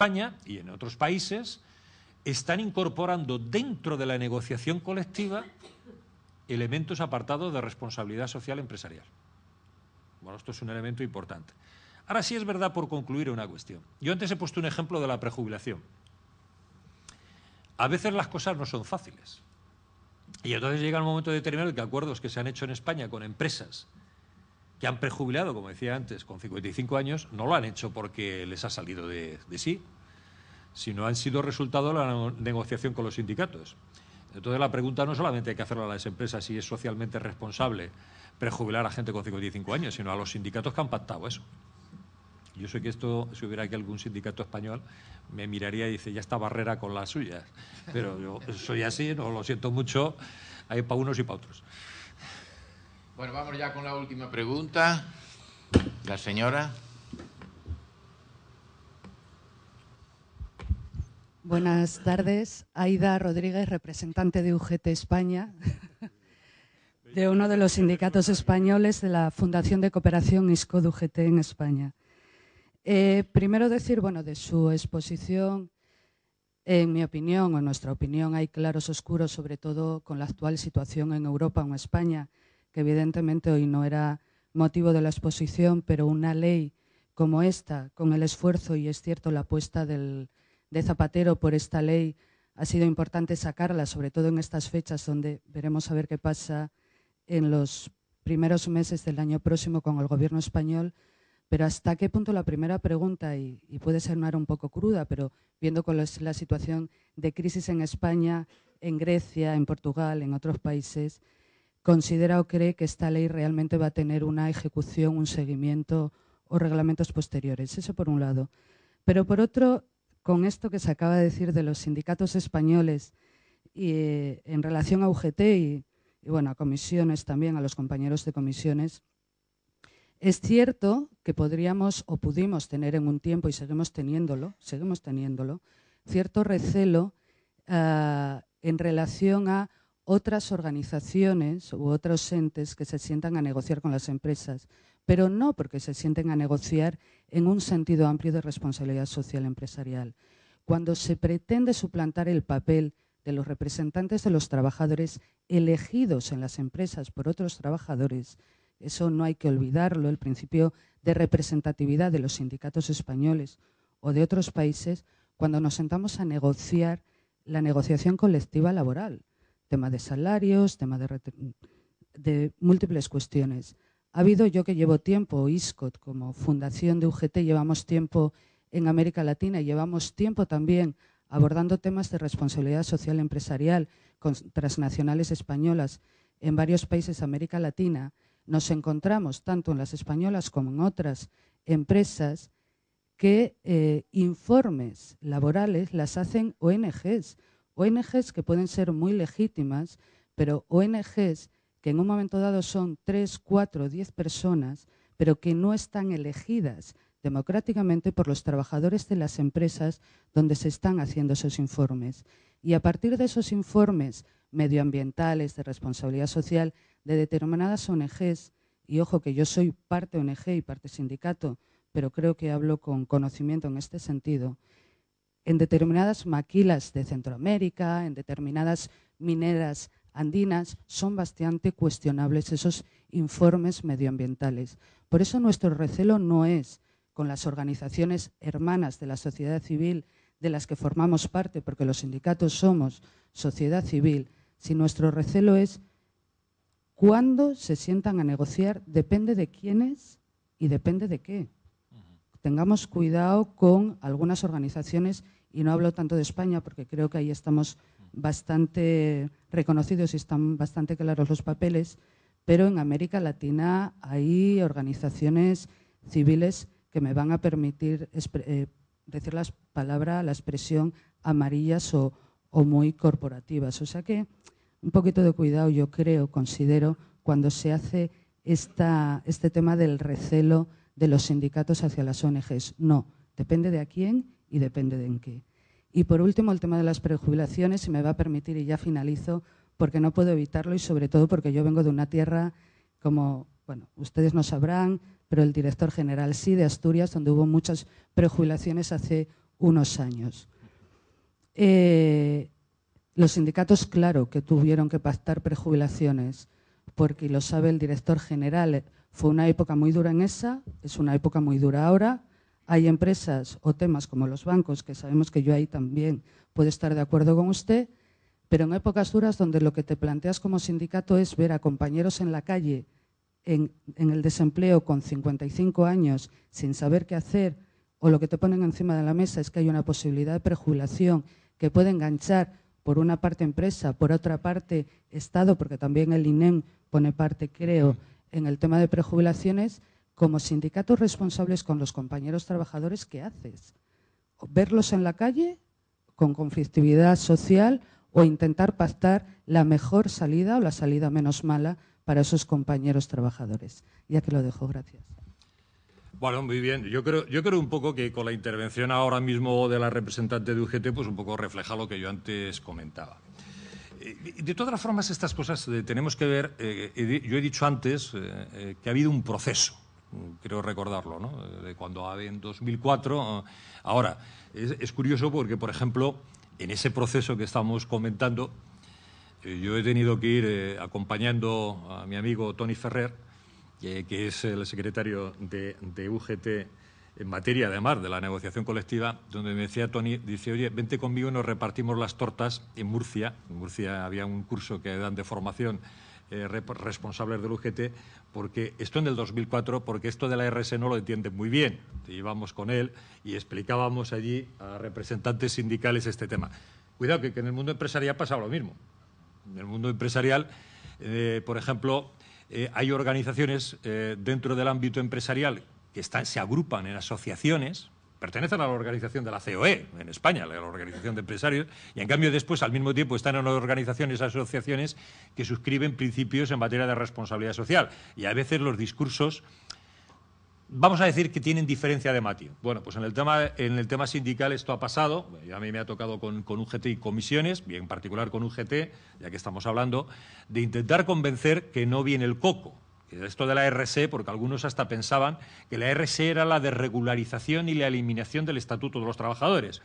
España y en otros países están incorporando dentro de la negociación colectiva elementos apartados de responsabilidad social empresarial. Bueno, esto es un elemento importante. Ahora sí es verdad, por concluir, una cuestión. Yo antes he puesto un ejemplo de la prejubilación. A veces las cosas no son fáciles. Y entonces llega un momento determinado en que acuerdos que se han hecho en España con empresas que han prejubilado, como decía antes, con 55 años, no lo han hecho porque les ha salido de sí, sino han sido resultado de la negociación con los sindicatos. Entonces la pregunta no solamente hay que hacerla a las empresas si es socialmente responsable prejubilar a gente con 55 años, sino a los sindicatos que han pactado eso. Yo sé que esto, si hubiera aquí algún sindicato español, me miraría y dice, ya está Barrera con las suyas. Pero yo soy así, no lo siento mucho, hay para unos y para otros. Bueno, vamos ya con la última pregunta. La señora. Buenas tardes. Aida Rodríguez, representante de UGT España, de uno de los sindicatos españoles de la Fundación de Cooperación ISCOD UGT en España. Primero decir, bueno, de su exposición, en mi opinión, o en nuestra opinión, hay claros oscuros, sobre todo con la actual situación en Europa o en España, que evidentemente hoy no era motivo de la exposición, pero una ley como esta, con el esfuerzo, y es cierto, la apuesta de Zapatero por esta ley, ha sido importante sacarla, sobre todo en estas fechas donde veremos a ver qué pasa en los primeros meses del año próximo con el Gobierno español. Pero hasta qué punto, la primera pregunta, y puede sonar un poco cruda, pero viendo cuál es la situación de crisis en España, en Grecia, en Portugal, en otros países, ¿considera o cree que esta ley realmente va a tener una ejecución, un seguimiento o reglamentos posteriores? Eso por un lado. Pero por otro, con esto que se acaba de decir de los sindicatos españoles y en relación a UGT y bueno, a comisiones también, a los compañeros de comisiones, es cierto que podríamos o pudimos tener en un tiempo, y seguimos teniéndolo, cierto recelo en relación a otras organizaciones u otros entes que se sientan a negociar con las empresas, pero no porque se sienten a negociar en un sentido amplio de responsabilidad social empresarial. Cuando se pretende suplantar el papel de los representantes de los trabajadores elegidos en las empresas por otros trabajadores, eso no hay que olvidarlo, el principio de representatividad de los sindicatos españoles o de otros países, cuando nos sentamos a negociar la negociación colectiva laboral, tema de salarios, tema de múltiples cuestiones. Ha habido, yo que llevo tiempo, ISCOT, como fundación de UGT, llevamos tiempo en América Latina y llevamos tiempo también abordando temas de responsabilidad social empresarial con transnacionales españolas en varios países de América Latina. Nos encontramos, tanto en las españolas como en otras empresas, que informes laborales las hacen ONGs. ONGs que pueden ser muy legítimas, pero ONGs que en un momento dado son 3, 4, 10 personas, pero que no están elegidas democráticamente por los trabajadores de las empresas donde se están haciendo esos informes. Y a partir de esos informes medioambientales, de responsabilidad social, de determinadas ONGs, y ojo que yo soy parte ONG y parte sindicato, pero creo que hablo con conocimiento en este sentido, en determinadas maquilas de Centroamérica, en determinadas mineras andinas, son bastante cuestionables esos informes medioambientales. Por eso nuestro recelo no es con las organizaciones hermanas de la sociedad civil de las que formamos parte, porque los sindicatos somos sociedad civil, si nuestro recelo es cuándo se sientan a negociar, depende de quiénes y depende de qué. Tengamos cuidado con algunas organizaciones, y no hablo tanto de España porque creo que ahí estamos bastante reconocidos y están bastante claros los papeles, pero en América Latina hay organizaciones civiles que me van a permitir decir la expresión amarillas o muy corporativas. O sea que un poquito de cuidado, yo creo, considero, cuando se hace este tema del recelo de los sindicatos hacia las ONGs. No, depende de a quién y depende de en qué. Y por último, el tema de las prejubilaciones, si me va a permitir, y ya finalizo, porque no puedo evitarlo y sobre todo porque yo vengo de una tierra, como, bueno, ustedes no sabrán, pero el director general sí, de Asturias, donde hubo muchas prejubilaciones hace unos años. Los sindicatos, claro, que tuvieron que pactar prejubilaciones, porque, y lo sabe el director general, fue una época muy dura en esa, es una época muy dura ahora. Hay empresas o temas como los bancos, que sabemos que yo ahí también puedo estar de acuerdo con usted, pero en épocas duras donde lo que te planteas como sindicato es ver a compañeros en la calle, en el desempleo con 55 años, sin saber qué hacer, o lo que te ponen encima de la mesa es que hay una posibilidad de prejubilación que puede enganchar por una parte empresa, por otra parte Estado, porque también el INEM pone parte, creo, en el tema de prejubilaciones. Como sindicatos responsables con los compañeros trabajadores, ¿qué haces? ¿Verlos en la calle con conflictividad social o intentar pactar la mejor salida o la salida menos mala para esos compañeros trabajadores? Ya que lo dejo, gracias. Bueno, muy bien. Yo creo un poco que con la intervención ahora mismo de la representante de UGT, pues un poco refleja lo que yo antes comentaba. De todas formas, estas cosas tenemos que ver, yo he dicho antes que ha habido un proceso, creo recordarlo, ¿no? De cuando en 2004, ahora, es curioso porque, por ejemplo, en ese proceso que estamos comentando, yo he tenido que ir acompañando a mi amigo Toni Ferrer, que es el secretario de UGT en materia, además, de la negociación colectiva, donde me decía Toni, dice, oye, vente conmigo y nos repartimos las tortas en Murcia. En Murcia había un curso que dan de formación responsables del UGT, porque esto en el 2004, porque esto de la RS no lo entienden muy bien. Íbamos con él y explicábamos allí a representantes sindicales este tema. Cuidado, que en el mundo empresarial ha pasado lo mismo. En el mundo empresarial, por ejemplo, hay organizaciones dentro del ámbito empresarial que se agrupan en asociaciones, pertenecen a la organización de la COE en España, la Organización de Empresarios, y en cambio después al mismo tiempo están en organizaciones, asociaciones que suscriben principios en materia de responsabilidad social. Y a veces los discursos, vamos a decir que tienen diferencia de matiz. Bueno, pues en el tema sindical esto ha pasado, a mí me ha tocado con UGT y comisiones, y en particular con UGT, ya que estamos hablando, de intentar convencer que no viene el coco. Esto de la RSE, porque algunos hasta pensaban que la RSE era la desregularización y la eliminación del Estatuto de los Trabajadores.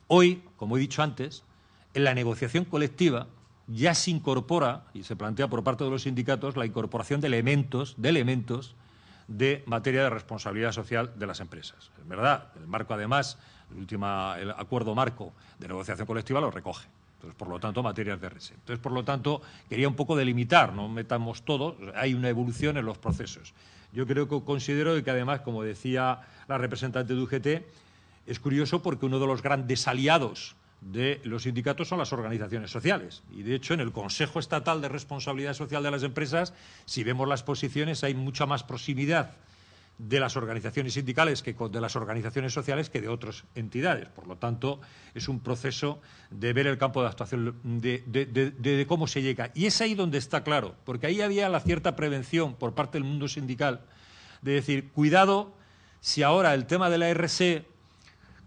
Hoy, como he dicho antes, en la negociación colectiva ya se incorpora, y se plantea por parte de los sindicatos, la incorporación de elementos de materia de responsabilidad social de las empresas. Es verdad, el marco, además, el acuerdo marco de negociación colectiva lo recoge. Entonces, por lo tanto, materias de RSE. Entonces, por lo tanto, quería un poco delimitar, no metamos todo, hay una evolución en los procesos. Yo considero que además, como decía la representante de UGT, es curioso porque uno de los grandes aliados de los sindicatos son las organizaciones sociales. Y, de hecho, en el Consejo Estatal de Responsabilidad Social de las Empresas, si vemos las posiciones, hay mucha más proximidad de las organizaciones sindicales que de las organizaciones sociales que de otras entidades. Por lo tanto, es un proceso de ver el campo de actuación de cómo se llega. Y es ahí donde está claro, porque ahí había la cierta prevención por parte del mundo sindical de decir, cuidado si ahora el tema de la RSE,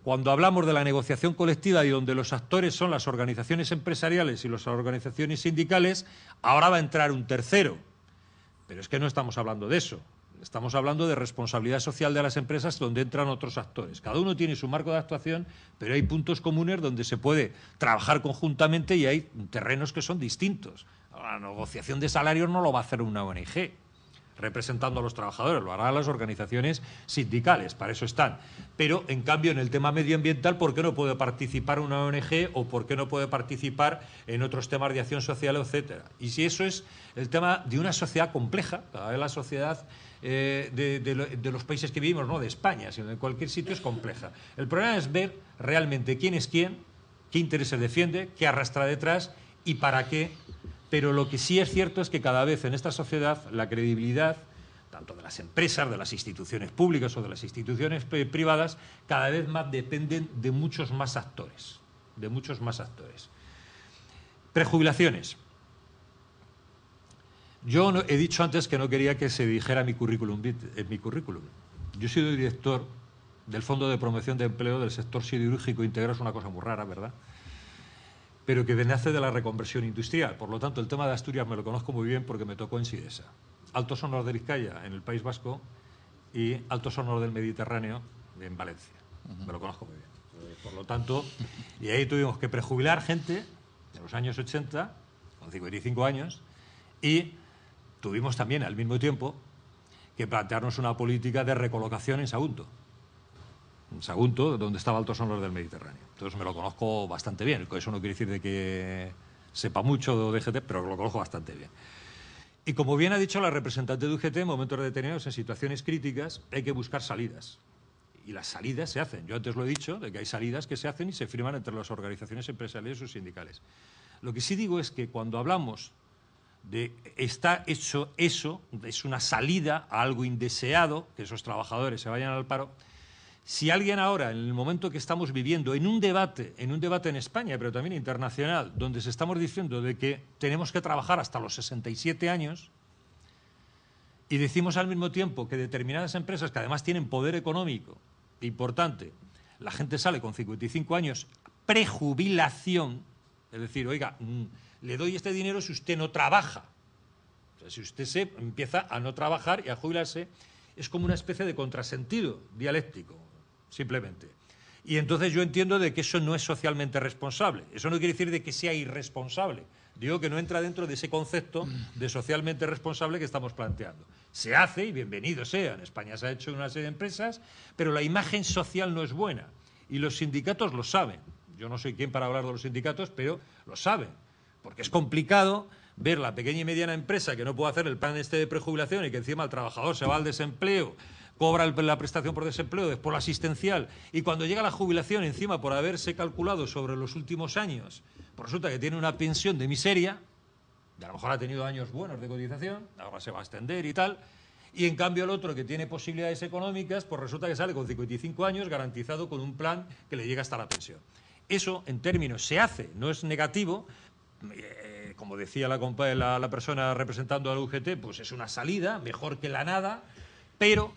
cuando hablamos de la negociación colectiva y donde los actores son las organizaciones empresariales y las organizaciones sindicales, ahora va a entrar un tercero. Pero es que no estamos hablando de eso. Estamos hablando de responsabilidad social de las empresas donde entran otros actores. Cada uno tiene su marco de actuación, pero hay puntos comunes donde se puede trabajar conjuntamente y hay terrenos que son distintos. La negociación de salarios no lo va a hacer una ONG representando a los trabajadores, lo harán las organizaciones sindicales, para eso están. Pero, en cambio, en el tema medioambiental, ¿por qué no puede participar una ONG o por qué no puede participar en otros temas de acción social, etcétera? Y si eso es el tema de una sociedad compleja, cada vez la sociedad de los países que vivimos, no de España, sino de cualquier sitio, es compleja. El problema es ver realmente quién es quién, qué intereses defiende, qué arrastra detrás y para qué. Pero lo que sí es cierto es que cada vez en esta sociedad la credibilidad, tanto de las empresas, de las instituciones públicas o de las instituciones privadas, cada vez más dependen de muchos más actores. De muchos más actores. Prejubilaciones. Yo he dicho antes que no quería que se dijera mi currículum. Yo he sido director del Fondo de Promoción de Empleo del sector siderúrgico integral, es una cosa muy rara, ¿verdad?, pero que nace de la reconversión industrial. Por lo tanto, el tema de Asturias me lo conozco muy bien porque me tocó en Sidesa. Altos Hornos de Vizcaya, en el País Vasco, y Altos Hornos del Mediterráneo, en Valencia. Me lo conozco muy bien. Por lo tanto, y ahí tuvimos que prejubilar gente de los años 80, con 55 años, y tuvimos también al mismo tiempo que plantearnos una política de recolocación en Sagunto. En Sagunto, donde estaba Altos Hornos del Mediterráneo. Entonces me lo conozco bastante bien. Eso no quiere decir de que sepa mucho de UGT, pero lo conozco bastante bien. Y como bien ha dicho la representante de UGT, en momentos determinados, en situaciones críticas, hay que buscar salidas. Y las salidas se hacen. Yo antes lo he dicho, de que hay salidas que se hacen y se firman entre las organizaciones empresariales o sindicales. Lo que sí digo es que cuando hablamos de está hecho eso, es una salida a algo indeseado, que esos trabajadores se vayan al paro. Si alguien ahora, en el momento que estamos viviendo, en un debate en España, pero también internacional, donde se estamos diciendo de que tenemos que trabajar hasta los 67 años, y decimos al mismo tiempo que determinadas empresas, que además tienen poder económico importante, la gente sale con 55 años, prejubilación, es decir, oiga, le doy este dinero si usted no trabaja. O sea, si usted se empieza a no trabajar y a jubilarse, es como una especie de contrasentido dialéctico, simplemente. Y entonces yo entiendo de que eso no es socialmente responsable. Eso no quiere decir de que sea irresponsable. Digo que no entra dentro de ese concepto de socialmente responsable que estamos planteando. Se hace, y bienvenido sea, en España se ha hecho en una serie de empresas, pero la imagen social no es buena. Y los sindicatos lo saben. Yo no soy quien para hablar de los sindicatos, pero lo saben. Porque es complicado ver la pequeña y mediana empresa que no puede hacer el plan de prejubilación y que encima el trabajador se va al desempleo, cobra la prestación por desempleo, después la asistencial, y cuando llega la jubilación, encima por haberse calculado sobre los últimos años, pues resulta que tiene una pensión de miseria, y a lo mejor ha tenido años buenos de cotización, ahora se va a extender y tal, y en cambio el otro que tiene posibilidades económicas, pues resulta que sale con 55 años garantizado con un plan que le llega hasta la pensión. Eso, en términos, se hace, no es negativo. Como decía la persona representando al UGT, pues es una salida, mejor que la nada, pero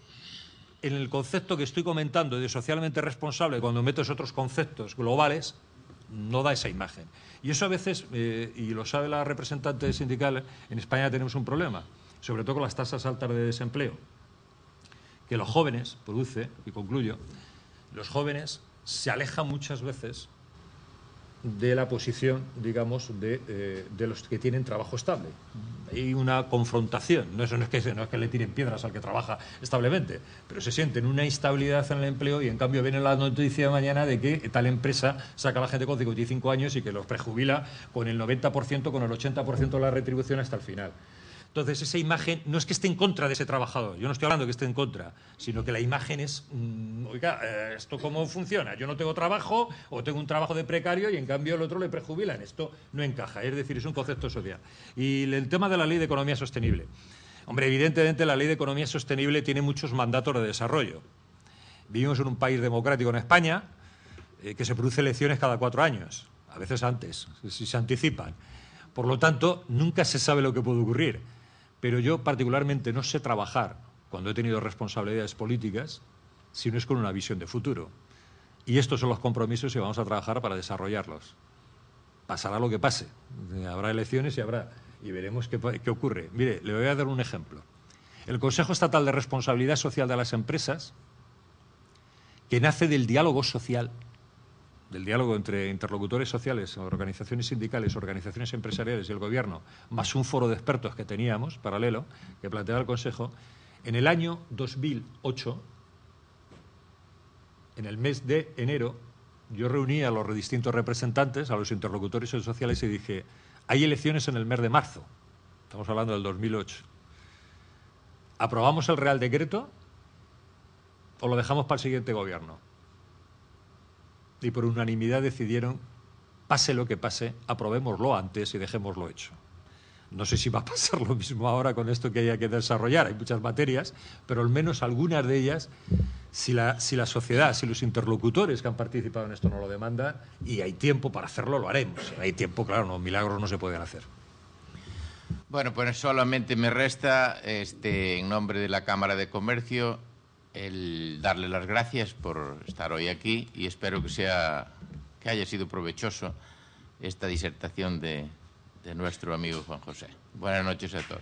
en el concepto que estoy comentando de socialmente responsable, cuando metes otros conceptos globales, no da esa imagen. Y eso a veces, y lo sabe la representante sindical, en España tenemos un problema, sobre todo con las tasas altas de desempleo, que los jóvenes, y concluyo, los jóvenes se alejan muchas veces de la posición, digamos, de los que tienen trabajo estable. Hay una confrontación, no es que le tiren piedras al que trabaja establemente, pero se sienten una instabilidad en el empleo y en cambio viene la noticia de mañana de que tal empresa saca a la gente con 55 años y que los prejubila con el 90%, con el 80% de la retribución hasta el final. Entonces, esa imagen no es que esté en contra de ese trabajador, yo no estoy hablando de que esté en contra, sino que la imagen es, oiga, ¿esto cómo funciona? Yo no tengo trabajo o tengo un trabajo de precario y en cambio el otro le prejubilan. Esto no encaja, es decir, es un concepto social. Y el tema de la Ley de Economía Sostenible. Hombre, evidentemente la Ley de Economía Sostenible tiene muchos mandatos de desarrollo. Vivimos en un país democrático en España que se produce elecciones cada 4 años, a veces antes, si se anticipan. Por lo tanto, nunca se sabe lo que puede ocurrir. Pero yo particularmente no sé trabajar, cuando he tenido responsabilidades políticas, si no es con una visión de futuro. Y estos son los compromisos y vamos a trabajar para desarrollarlos. Pasará lo que pase. Habrá elecciones y veremos qué ocurre. Mire, le voy a dar un ejemplo. El Consejo Estatal de Responsabilidad Social de las Empresas, que nace del diálogo social, del diálogo entre interlocutores sociales, organizaciones sindicales, organizaciones empresariales y el gobierno, más un foro de expertos que teníamos, paralelo, que planteaba el Consejo, en el año 2008, en el mes de enero, yo reuní a los distintos representantes, a los interlocutores sociales y dije, hay elecciones en el mes de marzo, estamos hablando del 2008, ¿aprobamos el Real Decreto o lo dejamos para el siguiente gobierno? Y por unanimidad decidieron, pase lo que pase, aprobémoslo antes y dejémoslo hecho. No sé si va a pasar lo mismo ahora con esto que haya que desarrollar. Hay muchas materias, pero al menos algunas de ellas, si la sociedad, si los interlocutores que han participado en esto no lo demandan y hay tiempo para hacerlo, lo haremos. Si no hay tiempo, claro, no, milagros no se pueden hacer. Bueno, pues solamente me resta, en nombre de la Cámara de Comercio, el darle las gracias por estar hoy aquí y espero que haya sido provechoso esta disertación de nuestro amigo Juan José. Buenas noches a todos.